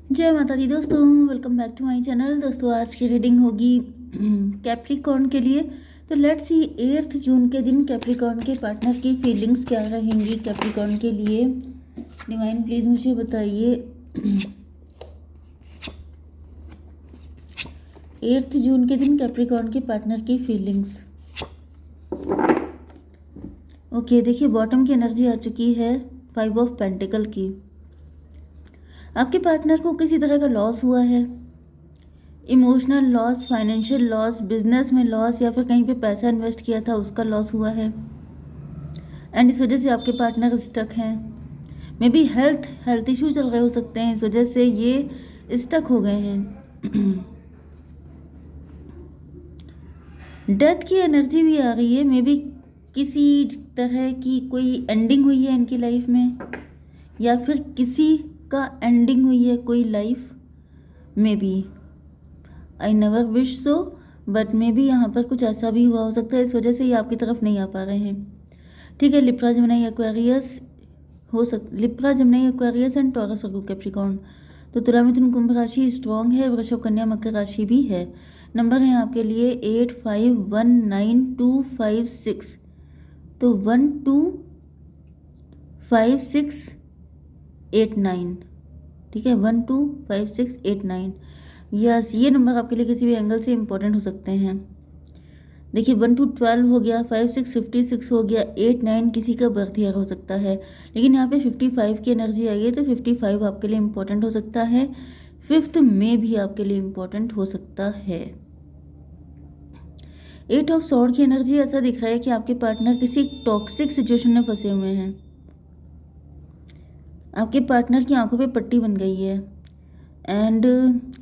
जय माता दी दोस्तों, welcome back to my channel. दोस्तों आज की रीडिंग होगी कैप्रिकॉर्न के लिए। तो लेट्स सी 8 जून के दिन कैप्रिकॉर्न के पार्टनर की फीलिंग्स क्या रहेंगी कैप्रिकॉर्न के लिए। डिवाइन प्लीज़ मुझे बताइए 8 जून के दिन कैप्रिकॉर्न के पार्टनर की फीलिंग्स। ओके, देखिए बॉटम की एनर्जी आ चुकी है 5 ऑफ पेंटिकल की। आपके पार्टनर को किसी तरह का लॉस हुआ है, emotional loss, financial loss, business में लॉस, या फिर कहीं पे पैसा इन्वेस्ट किया था उसका लॉस हुआ है। एंड इस वजह से आपके पार्टनर स्टक हैं। मे बी हेल्थ इशू चल रहे हो सकते हैं, इस वजह से ये स्टक हो गए हैं। डेथ की एनर्जी भी आ रही है। मे बी किसी तरह की कोई एंडिंग हुई है इनकी लाइफ में, या फिर किसी का एंडिंग हुई है कोई life. May be, I never wish so, but may be यहाँ पर कुछ ऐसा भी हुआ हो सकता है, इस वजह से ये आपकी तरफ नहीं आ पा रहे हैं। ठीक है, Libra Gemini Aquarius Libra Gemini Aquarius and Taurus Virgo Capricorn. तो तुला मिथुन कुंभ राशि स्ट्रॉन्ग है, वृषभ कन्या मकर राशि भी है। नंबर है आपके लिए 8 5 1 9 2 5 6। तो 1 2 5 6 8 9। ठीक है, 1 2 5 6 8 9। यस, ये नंबर आपके लिए किसी भी एंगल से इंपॉर्टेंट हो सकते हैं। देखिए 1 to 12 हो गया, 5 6 56 हो गया, 8 9 किसी का बर्थ ईयर हो सकता है। लेकिन यहाँ पे 55 की एनर्जी आई है, तो 55 आपके लिए इंपॉर्टेंट हो सकता है। 5th में भी आपके लिए इंपॉर्टेंट हो सकता है। 8 ऑफ सॉर्ड की एनर्जी ऐसा दिख रहा है कि आपके पार्टनर किसी टॉक्सिक सिचुएशन में फंसे हुए हैं। आपके पार्टनर की आंखों पे पट्टी बन गई है एंड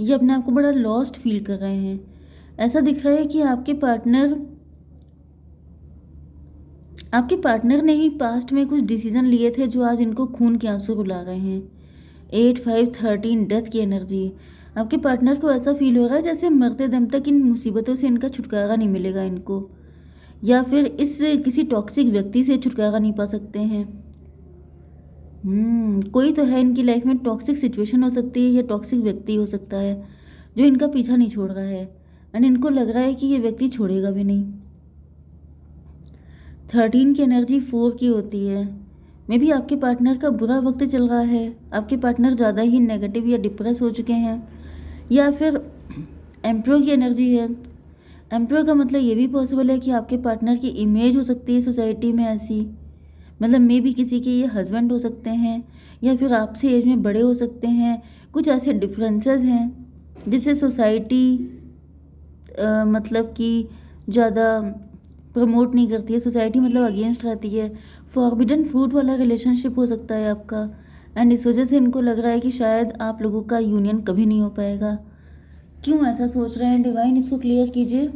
ये अपने आप को बड़ा लॉस्ट फील कर रहे हैं। ऐसा दिख रहा है कि आपके पार्टनर ने ही पास्ट में कुछ डिसीजन लिए थे जो आज इनको खून के आंसू रुला रहे हैं। 8 5 13 डेथ की एनर्जी। आपके पार्टनर को ऐसा फील हो रहा है जैसे मरते दम तक इन मुसीबतों से इनका छुटकारा नहीं मिलेगा इनको, या फिर इस किसी टॉक्सिक व्यक्ति से छुटकारा नहीं पा सकते हैं। कोई तो है इनकी लाइफ में, टॉक्सिक सिचुएशन हो सकती है या टॉक्सिक व्यक्ति हो सकता है जो इनका पीछा नहीं छोड़ रहा है एंड इनको लग रहा है कि ये व्यक्ति छोड़ेगा भी नहीं। 13 की एनर्जी 4 की होती है। मे बी आपके पार्टनर का बुरा वक्त चल रहा है, आपके पार्टनर ज़्यादा ही नेगेटिव या डिप्रेस हो चुके हैं, या फिर एम्प्रो की एनर्जी है। एम्प्रो का मतलब ये भी पॉसिबल है कि आपके पार्टनर की इमेज हो सकती है सोसाइटी में ऐसी, मतलब मे भी किसी के ये हस्बैंड हो सकते हैं या फिर आपसे एज में बड़े हो सकते हैं। कुछ ऐसे डिफरेंसेस हैं जिससे सोसाइटी मतलब कि ज़्यादा प्रमोट नहीं करती है, सोसाइटी मतलब अगेंस्ट रहती है। फॉरबिडन फ्रूट वाला रिलेशनशिप हो सकता है आपका एंड इस वजह से इनको लग रहा है कि शायद आप लोगों का यूनियन कभी नहीं हो पाएगा। क्यों ऐसा सोच रहे हैं डिवाइन, इसको क्लियर कीजिए।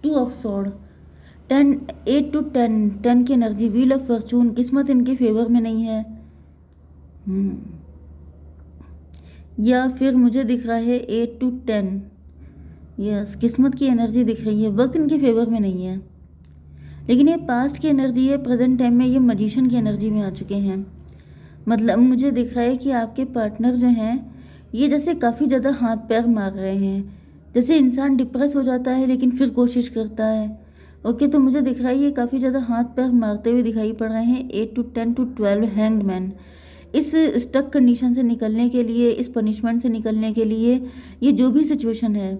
2 ऑफ सॉर्ड, 10 8 to 10 की एनर्जी, व्हील ऑफ फॉर्चून। किस्मत इनके फेवर में नहीं है। या फिर मुझे दिख रहा है 8 to 10। यस, किस्मत की एनर्जी दिख रही है, वक्त इनके फेवर में नहीं है। लेकिन ये पास्ट की एनर्जी है, प्रेजेंट टाइम में ये मजिशियन की एनर्जी में आ चुके हैं। मतलब मुझे दिख रहा है कि आपके पार्टनर जो हैं ये जैसे काफ़ी ज़्यादा हाथ पैर मार रहे हैं, जैसे इंसान डिप्रेस हो जाता है लेकिन फिर कोशिश करता है। ओके, तो मुझे दिख रहा है ये काफ़ी ज़्यादा हाथ पैर मारते हुए दिखाई पड़ रहे हैं। 8 to 10 to 12 हैंग्ड मैन। इस स्टक कंडीशन से निकलने के लिए, इस पनिशमेंट से निकलने के लिए, ये जो भी सिचुएशन है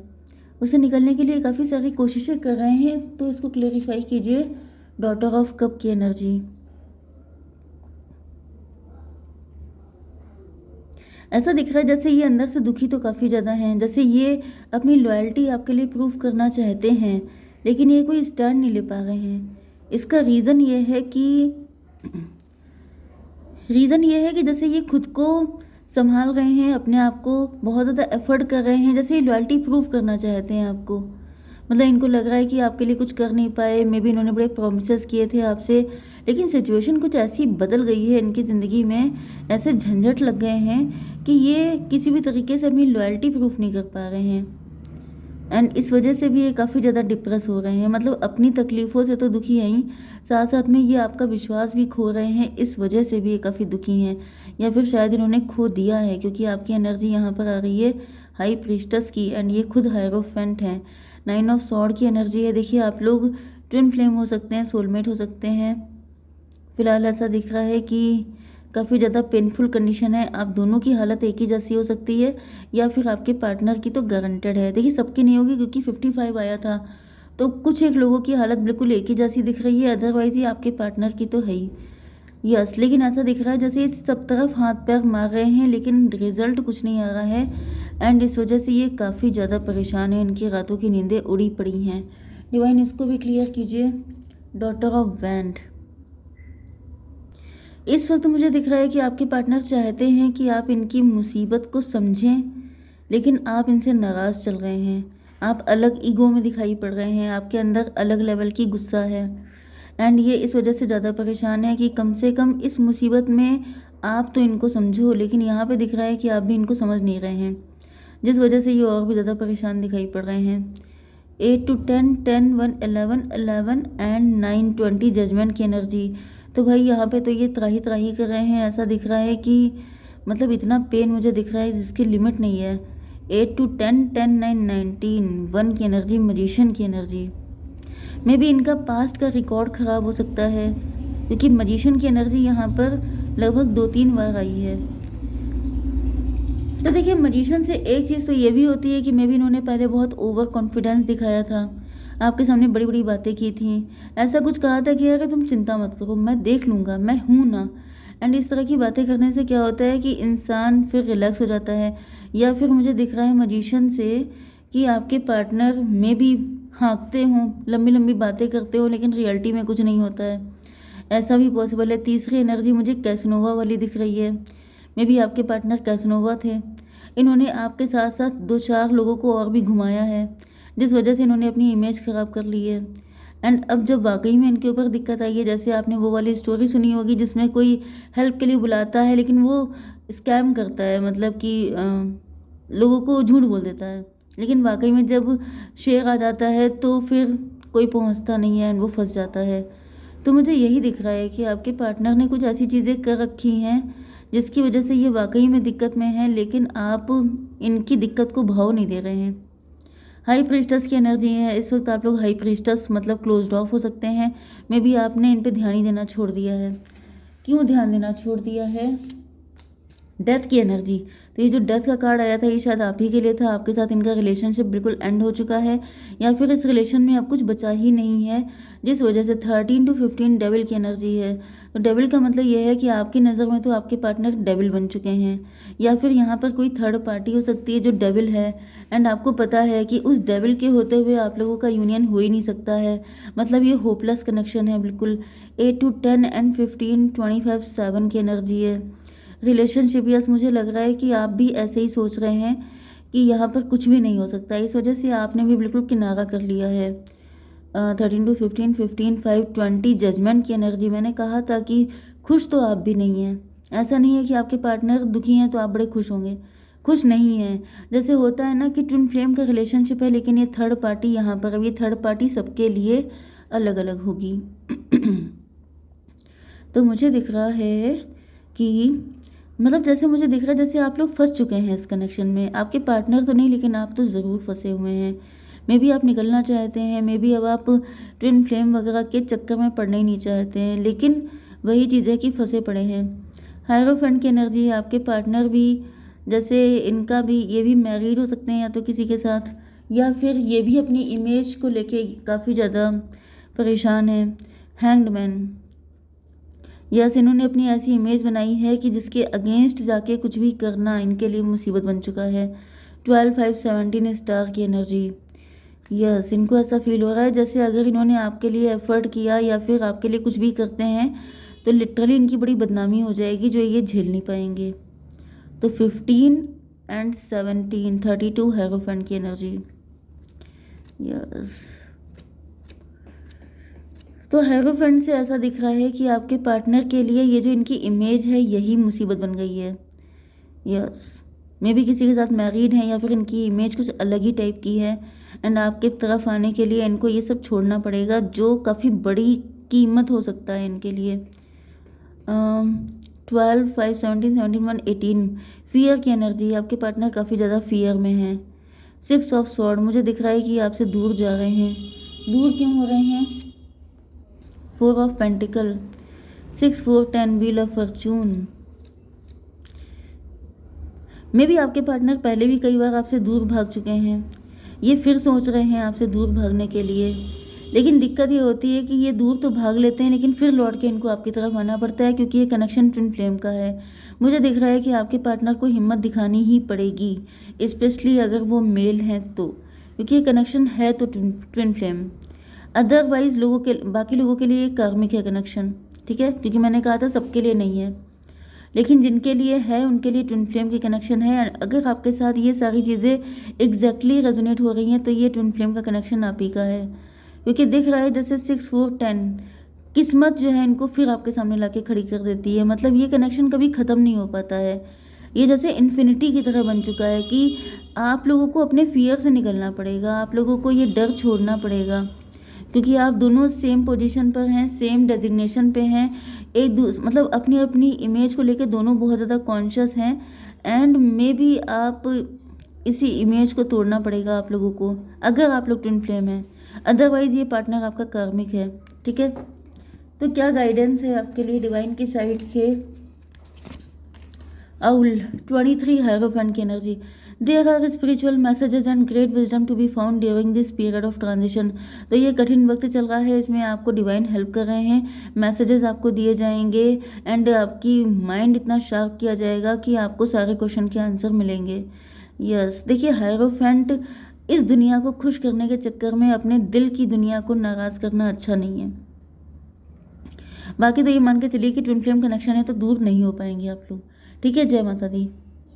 उससे निकलने के लिए काफ़ी सारी कोशिशें कर रहे हैं। तो इसको क्लेरिफाई कीजिए। डॉटर ऑफ कप की एनर्जी। ऐसा दिख रहा है जैसे ये अंदर से दुखी तो काफ़ी ज़्यादा हैं, जैसे ये अपनी लॉयल्टी आपके लिए प्रूव करना चाहते हैं लेकिन ये कोई स्टैंड नहीं ले पा रहे हैं। इसका रीज़न ये है कि जैसे ये खुद को संभाल रहे हैं, अपने आप को बहुत ज़्यादा एफर्ट कर रहे हैं, जैसे ये लॉयल्टी प्रूव करना चाहते हैं आपको। मतलब इनको लग रहा है कि आपके लिए कुछ कर नहीं पाए, मे बी इन्होंने बड़े प्रोमिस किए थे आपसे, लेकिन सिचुएशन कुछ ऐसी बदल गई है इनकी ज़िंदगी में, ऐसे झंझट लग गए हैं कि ये किसी भी तरीके से अपनी लॉयल्टी प्रूफ नहीं कर पा रहे हैं एंड इस वजह से भी ये काफ़ी ज़्यादा डिप्रेस हो रहे हैं। मतलब अपनी तकलीफ़ों से तो दुखी हैं ही, साथ साथ में ये आपका विश्वास भी खो रहे हैं, इस वजह से भी ये काफ़ी दुखी हैं। या फिर शायद इन्होंने खो दिया है, क्योंकि आपकी एनर्जी यहाँ पर आ रही है हाई प्रीस्टस की, एंड ये खुद हायरोफेंट हैं। 9 ऑफ सॉर्ड की एनर्जी है। देखिए आप लोग ट्विन फ्लेम हो सकते हैं, सोलमेट हो सकते हैं। फिलहाल ऐसा दिख रहा है कि काफ़ी ज़्यादा पेनफुल कंडीशन है, आप दोनों की हालत एक ही जैसी हो सकती है, या फिर आपके पार्टनर की तो गारंटेड है। देखिए सबकी नहीं होगी, क्योंकि 55 आया था, तो कुछ एक लोगों की हालत बिल्कुल एक ही जैसी दिख रही है, अदरवाइज ये आपके पार्टनर की तो है ही। यस, लेकिन ऐसा दिख रहा है जैसे इस सब तरफ हाथ पैर मार रहे हैं, लेकिन रिजल्ट कुछ नहीं आ रहा है, एंड इस वजह से ये काफ़ी ज़्यादा परेशान है, इनकी रातों की नींदें उड़ी पड़ी हैं। डिवाइन इसको भी क्लियर कीजिए। डॉटर ऑफ वैंड, इस वक्त मुझे दिख रहा है कि आपके पार्टनर चाहते हैं कि आप इनकी मुसीबत को समझें, लेकिन आप इनसे नाराज़ चल रहे हैं, आप अलग ईगो में दिखाई पड़ रहे हैं, आपके अंदर अलग लेवल की गुस्सा है, एंड ये इस वजह से ज़्यादा परेशान है कि कम से कम इस मुसीबत में आप तो इनको समझो, लेकिन यहाँ पे दिख रहा है कि आप भी इनको समझ नहीं रहे हैं, जिस वजह से ये और भी ज़्यादा परेशान दिखाई पड़ रहे हैं। 8 to 10, 10, 1, 11, 11 एंड 9, 20 जजमेंट की एनर्जी। तो भाई यहाँ पे तो ये त्राही त्राही कर रहे हैं, ऐसा दिख रहा है कि मतलब इतना पेन मुझे दिख रहा है जिसकी लिमिट नहीं है। 8 to 10, 10, 9, 19, 1 की एनर्जी, मजिशियन की एनर्जी। मे बी इनका पास्ट का रिकॉर्ड ख़राब हो सकता है, क्योंकि मजिशियन की एनर्जी यहाँ पर लगभग 2-3 बार आई है। तो देखिए मजिशियन से एक चीज़ तो ये भी होती है कि मे बी इन्होंने पहले बहुत ओवर कॉन्फिडेंस दिखाया था, आपके सामने बड़ी बड़ी बातें की थी, ऐसा कुछ कहा था कि अरे तुम चिंता मत करो, मैं देख लूँगा, मैं हूँ ना। एंड इस तरह की बातें करने से क्या होता है कि इंसान फिर रिलैक्स हो जाता है, या फिर मुझे दिख रहा है मजिशियन से कि आपके पार्टनर में भी हाँकते हों, लंबी लंबी बातें करते हो, लेकिन रियलिटी में कुछ नहीं होता है, ऐसा भी पॉसिबल है। तीसरी एनर्जी मुझे कैसनोवा वाली दिख रही है, मे बी आपके पार्टनर कैसनोवा थे, इन्होंने आपके साथ साथ 2-4 लोगों को और भी घुमाया है, जिस वजह से इन्होंने अपनी इमेज ख़राब कर ली है। एंड अब जब वाकई में इनके ऊपर दिक्कत आई है, जैसे आपने वो वाली स्टोरी सुनी होगी जिसमें कोई हेल्प के लिए बुलाता है, लेकिन वो स्कैम करता है, मतलब कि लोगों को झूठ बोल देता है, लेकिन वाकई में जब शेर आ जाता है तो फिर कोई पहुंचता नहीं है एंड वो फंस जाता है। तो मुझे यही दिख रहा है कि आपके पार्टनर ने कुछ ऐसी चीज़ें कर रखी हैं जिसकी वजह से ये वाकई में दिक्कत में है, लेकिन आप इनकी दिक्कत को भाव नहीं दे रहे हैं। हाई प्रीस्टस की एनर्जी है, इस वक्त आप लोग हाई प्रीस्टस मतलब क्लोज्ड ऑफ हो सकते हैं, मे बी आपने इन पे ध्यान ही देना छोड़ दिया है। क्यों ध्यान देना छोड़ दिया है? डेथ की एनर्जी। तो ये जो डेथ का कार्ड आया था ये शायद आप ही के लिए था, आपके साथ इनका रिलेशनशिप बिल्कुल एंड हो चुका है, या फिर इस रिलेशन में अब कुछ बचा ही नहीं है, जिस वजह से 13 to 15 डेविल की एनर्जी है। तो डेविल का मतलब ये है कि आपकी नज़र में तो आपके पार्टनर डेविल बन चुके हैं, या फिर यहाँ पर कोई थर्ड पार्टी हो सकती है जो डेविल है, एंड आपको पता है कि उस डेविल के होते हुए आप लोगों का यूनियन हो ही नहीं सकता है, मतलब ये होपलेस कनेक्शन है बिल्कुल। 8 to 10 एंड 15, 25, 7 की एनर्जी है। रिलेशनशिप, यस मुझे लग रहा है कि आप भी ऐसे ही सोच रहे हैं कि यहाँ पर कुछ भी नहीं हो सकता, इस वजह से आपने भी बिल्कुल किनारा कर लिया है। 13 to 15, 15, 5, 20 जजमेंट की एनर्जी। मैंने कहा था कि खुश तो आप भी नहीं हैं, ऐसा नहीं है कि आपके पार्टनर दुखी हैं तो आप बड़े खुश होंगे, खुश नहीं हैं। जैसे होता है ना कि ट्विन फ्लेम का रिलेशनशिप है, लेकिन ये थर्ड पार्टी यहाँ पर, अब ये थर्ड पार्टी सबके लिए अलग अलग होगी। तो मुझे दिख रहा है कि मतलब जैसे मुझे दिख रहा है जैसे आप लोग फंस चुके हैं इस कनेक्शन में, आपके पार्टनर तो नहीं लेकिन आप तो ज़रूर फंसे हुए हैं। मे बी आप निकलना चाहते हैं, मे बी अब आप ट्विन फ्लेम वगैरह के चक्कर में पड़ना ही नहीं चाहते हैं, लेकिन वही चीज़ है कि फंसे पड़े हैं। हायरोफेंट की एनर्जी है, आपके पार्टनर भी जैसे इनका भी, ये भी मैरिड हो सकते हैं या तो किसी के साथ, या फिर ये भी अपनी इमेज को लेके काफ़ी ज़्यादा परेशान है। हैंग्ड मैन, यस इन्होंने अपनी ऐसी इमेज बनाई है कि जिसके अगेंस्ट जाके कुछ भी करना इनके लिए मुसीबत बन चुका है। 12, 5, 17 स्टार की एनर्जी। यस इनको ऐसा फील हो रहा है जैसे अगर इन्होंने आपके लिए एफर्ट किया या फिर आपके लिए कुछ भी करते हैं तो लिटरली इनकी बड़ी बदनामी हो जाएगी जो ये झेल नहीं पाएंगे। तो 15 एंड 17, 32 हेरोफेंट की एनर्जी। यस तो हेरोफेंट से ऐसा दिख रहा है कि आपके पार्टनर के लिए ये जो इनकी इमेज है यही मुसीबत बन गई है। यस मे भी किसी के साथ मैरिड हैं या फिर इनकी इमेज कुछ अलग ही टाइप की है, एंड आपके तरफ आने के लिए इनको ये सब छोड़ना पड़ेगा जो काफ़ी बड़ी कीमत हो सकता है इनके लिए। 12, 5, 17, 17, 1, 18 फियर की एनर्जी, आपके पार्टनर काफ़ी ज़्यादा फियर में हैं। 6 ऑफ स्वॉर्ड, मुझे दिख रहा है कि आपसे दूर जा रहे हैं। दूर क्यों हो रहे हैं? 4 of pentacles, 6, 4, 10 wheel of fortune. मे भी आपके पार्टनर पहले भी कई बार आपसे दूर भाग चुके हैं, ये फिर सोच रहे हैं आपसे दूर भागने के लिए। लेकिन दिक्कत ये होती है कि ये दूर तो भाग लेते हैं लेकिन फिर लौट के इनको आपकी तरफ आना पड़ता है, क्योंकि ये कनेक्शन ट्विन फ्लेम का है। मुझे दिख रहा है कि आपके पार्टनर को हिम्मत दिखानी ही पड़ेगी, स्पेशली अगर वो मेल हैं तो, क्योंकि ये कनेक्शन है तो ट्विन फ्लेम। अदरवाइज बाकी लोगों के लिए कार्मिक है कनेक्शन, ठीक है, क्योंकि मैंने कहा था सबके लिए नहीं है, लेकिन जिनके लिए है उनके लिए ट्विन फ्लेम की कनेक्शन है। अगर आपके साथ ये सारी चीज़ें एग्जैक्टली रेजोनेट हो रही हैं तो ये ट्विन फ्लेम का कनेक्शन आप ही का है, क्योंकि दिख रहा है जैसे 6, 4, 10 किस्मत जो है इनको फिर आपके सामने लाके खड़ी कर देती है। मतलब ये कनेक्शन कभी ख़त्म नहीं हो पाता है, ये जैसे इन्फिनिटी की तरह बन चुका है कि आप लोगों को अपने फियर से निकलना पड़ेगा, आप लोगों को ये डर छोड़ना पड़ेगा, क्योंकि आप दोनों सेम पोजीशन पर हैं, सेम डेजिग्नेशन पे हैं, मतलब अपनी अपनी इमेज को लेके दोनों बहुत ज़्यादा कॉन्शियस हैं। एंड मे बी आप इसी इमेज को तोड़ना पड़ेगा आप लोगों को अगर आप लोग ट्विन फ्लेम हैं, अदरवाइज ये पार्टनर आपका कार्मिक है, ठीक है। तो क्या गाइडेंस है आपके लिए डिवाइन की साइड से? आउल 23 हायरोफेंट की energy, there are spiritual messages and great wisdom to be found during this period of transition. तो ये कठिन वक्त चल रहा है, इसमें आपको डिवाइन हेल्प कर रहे हैं, मैसेजेस आपको दिए जाएंगे एंड आपकी माइंड इतना शार्प किया जाएगा कि आपको सारे क्वेश्चन के आंसर मिलेंगे। यस, देखिए हायरोफेंट इस दुनिया को खुश करने के चक्कर में अपने दिल की दुनिया को नाराज़ करना अच्छा नहीं है। बाकी तो ये मान के चलिए कि ट्विन फ्लेम कनेक्शन है तो दूर नहीं हो पाएंगे आप लोग, ठीक है। जय माता दी।